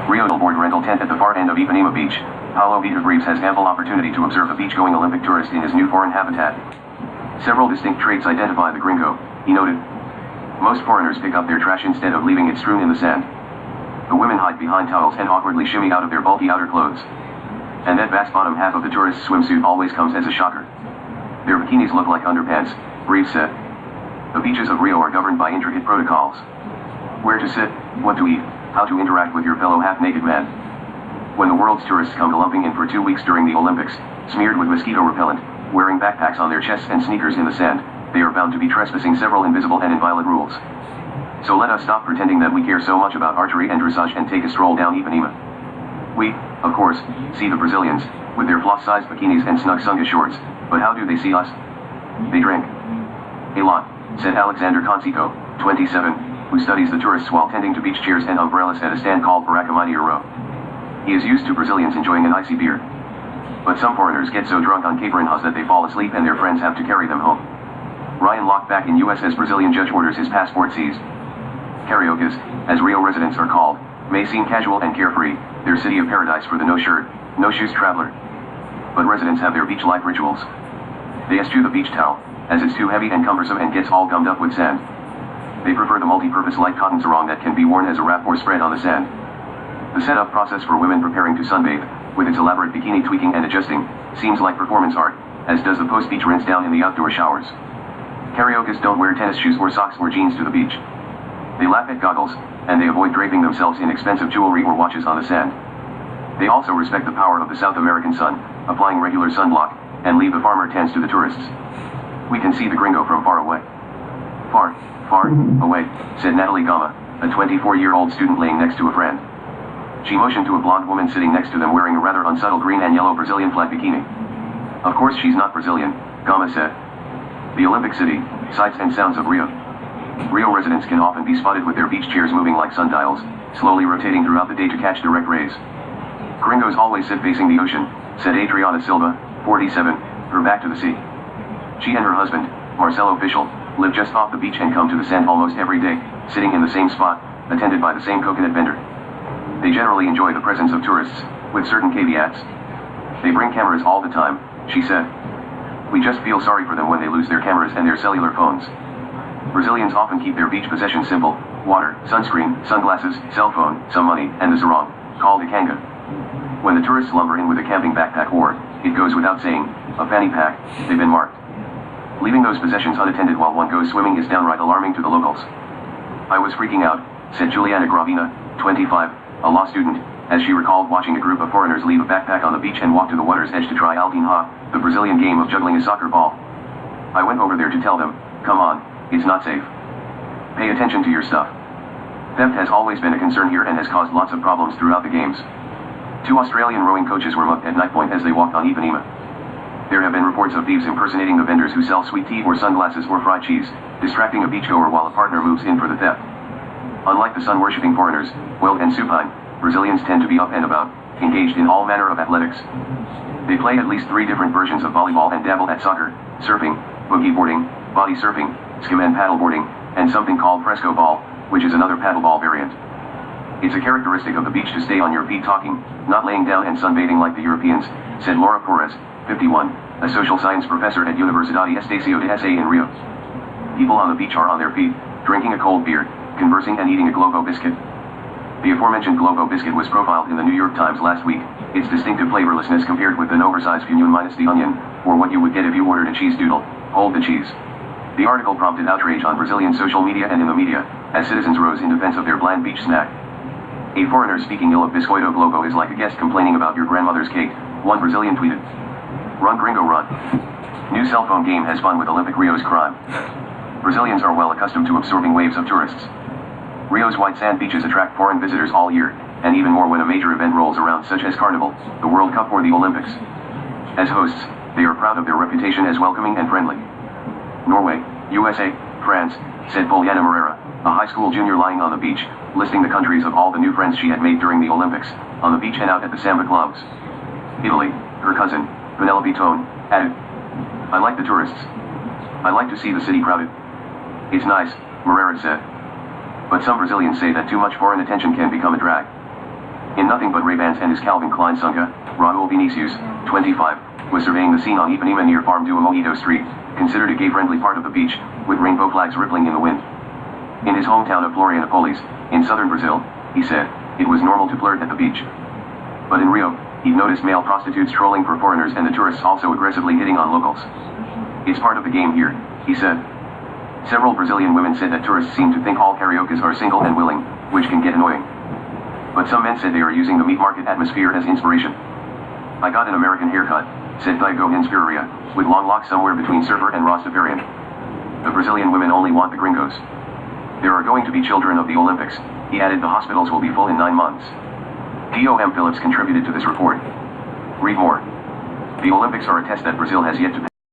Rio board rental tent at the far end of Ipanema Beach. Paulo Vitor Brives has ample opportunity to observe the beach-going Olympic tourist in his new foreign habitat. Several distinct traits identify the gringo, he noted. Most foreigners pick up their trash instead of leaving it strewn in the sand. The women hide behind towels and awkwardly shimmy out of their bulky outer clothes. And that vast bottom half of the tourist's swimsuit always comes as a shocker. Their bikinis look like underpants, Brives said. The beaches of Rio are governed by intricate protocols. Where to sit, what to eat, how to interact with your fellow half-naked man. When the world's tourists come lumping in for 2 weeks during the Olympics, smeared with mosquito repellent, wearing backpacks on their chests and sneakers in the sand, they are bound to be trespassing several invisible and inviolate rules. So let us stop pretending that we care so much about archery and dressage and take a stroll down Ipanema. We, of course, see the Brazilians, with their floss-sized bikinis and snug sunga shorts, but how do they see us? They drink. A lot, said Alexander Concito, 27, who studies the tourists while tending to beach chairs and umbrellas at a stand called Baracamania Row. He is used to Brazilians enjoying an icy beer. But some foreigners get so drunk on caipirinhas that they fall asleep and their friends have to carry them home. Ryan locked back in U.S. as Brazilian judge orders his passport seized. Cariocas, as Rio residents are called, may seem casual and carefree, their city of paradise for the no-shirt, no-shoes traveler. But residents have their beach life rituals. They eschew the beach towel, as it's too heavy and cumbersome and gets all gummed up with sand. They prefer the multi-purpose light cotton sarong that can be worn as a wrap or spread on the sand. The setup process for women preparing to sunbathe, with its elaborate bikini tweaking and adjusting, seems like performance art, as does the post-beach rinse down in the outdoor showers. Cariocas don't wear tennis shoes or socks or jeans to the beach. They laugh at goggles, and they avoid draping themselves in expensive jewelry or watches on the sand. They also respect the power of the South American sun, applying regular sunblock, and leave the farmer tents to the tourists. We can see the gringo from far away. Far away, said Natalie Gama, a 24-year-old student laying next to a friend. She motioned to a blonde woman sitting next to them wearing a rather unsubtle green and yellow Brazilian flag bikini. Of course she's not Brazilian, Gama said. The Olympic city, sights and sounds of Rio. Rio residents can often be spotted with their beach chairs moving like sundials, slowly rotating throughout the day to catch direct rays. Gringos always sit facing the ocean, said Adriana Silva, 47, her back to the sea. She and her husband, Marcelo Fischel, live just off the beach and come to the sand almost every day, sitting in the same spot, attended by the same coconut vendor. They generally enjoy the presence of tourists, with certain caveats. They bring cameras all the time, she said. We just feel sorry for them when they lose their cameras and their cellular phones. Brazilians often keep their beach possessions simple: water, sunscreen, sunglasses, cell phone, some money, and the sarong, called a kanga. When the tourists lumber in with a camping backpack or, it goes without saying, a fanny pack, they've been marked. Leaving those possessions unattended while one goes swimming is downright alarming to the locals. I was freaking out, said Juliana Gravina, 25, a law student, as she recalled watching a group of foreigners leave a backpack on the beach and walk to the water's edge to try Altinha, the Brazilian game of juggling a soccer ball. I went over there to tell them, come on, it's not safe. Pay attention to your stuff. Theft has always been a concern here and has caused lots of problems throughout the games. 2 Australian rowing coaches were mugged at knife point as they walked on Ipanema. There have been reports of thieves impersonating the vendors who sell sweet tea or sunglasses or fried cheese, distracting a beachgoer while a partner moves in for the theft. Unlike the sun-worshipping foreigners, wild and supine, Brazilians tend to be up and about, engaged in all manner of athletics. They play at least 3 different versions of volleyball and dabble at soccer, surfing, boogie boarding, body surfing, skim and paddleboarding, and something called fresco ball, which is another paddleball variant. It's a characteristic of the beach to stay on your feet talking, not laying down and sunbathing like the Europeans, said Laura Perez, 51, a social science professor at Universidade Estácio de SA in Rio. People on the beach are on their feet, drinking a cold beer, conversing and eating a Globo biscuit. The aforementioned Globo biscuit was profiled in the New York Times last week, its distinctive flavorlessness compared with an oversized funyun minus the onion, or what you would get if you ordered a cheese doodle, hold the cheese. The article prompted outrage on Brazilian social media and in the media, as citizens rose in defense of their bland beach snack. A foreigner speaking ill of Biscoito Globo is like a guest complaining about your grandmother's cake, one Brazilian tweeted. Run gringo run. New cell phone game has fun with Olympic Rio's crime. Brazilians are well accustomed to absorbing waves of tourists. Rio's white sand beaches attract foreign visitors all year, and even more when a major event rolls around such as Carnival, the World Cup or the Olympics. As hosts, they are proud of their reputation as welcoming and friendly. Norway, USA, France, said Poliana Moreira, a high school junior lying on the beach, listing the countries of all the new friends she had made during the Olympics, on the beach and out at the samba clubs. Italy, her cousin, Penelope Tone, added, I like the tourists. I like to see the city crowded. It's nice, Moreira said. But some Brazilians say that too much foreign attention can become a drag. In nothing but Ray-Bans and his Calvin Klein Sunga, Raul Vinicius, 25, was surveying the scene on Ipanema near Farm do Mojito Street, considered a gay-friendly part of the beach, with rainbow flags rippling in the wind. In his hometown of Florianopolis, in southern Brazil, he said, it was normal to flirt at the beach. But in Rio, he'd noticed male prostitutes trolling for foreigners and the tourists also aggressively hitting on locals. It's part of the game here, he said. Several Brazilian women said that tourists seem to think all cariocas are single and willing, which can get annoying. But some men said they are using the meat market atmosphere as inspiration. I got an American haircut, said Diego Inspiraria, with long locks somewhere between surfer and Rastafarian. The Brazilian women only want the gringos. There are going to be children of the Olympics, he added. The hospitals will be full in 9 months. Tom Phillips contributed to this report. Read more. The Olympics are a test that Brazil has yet to pass.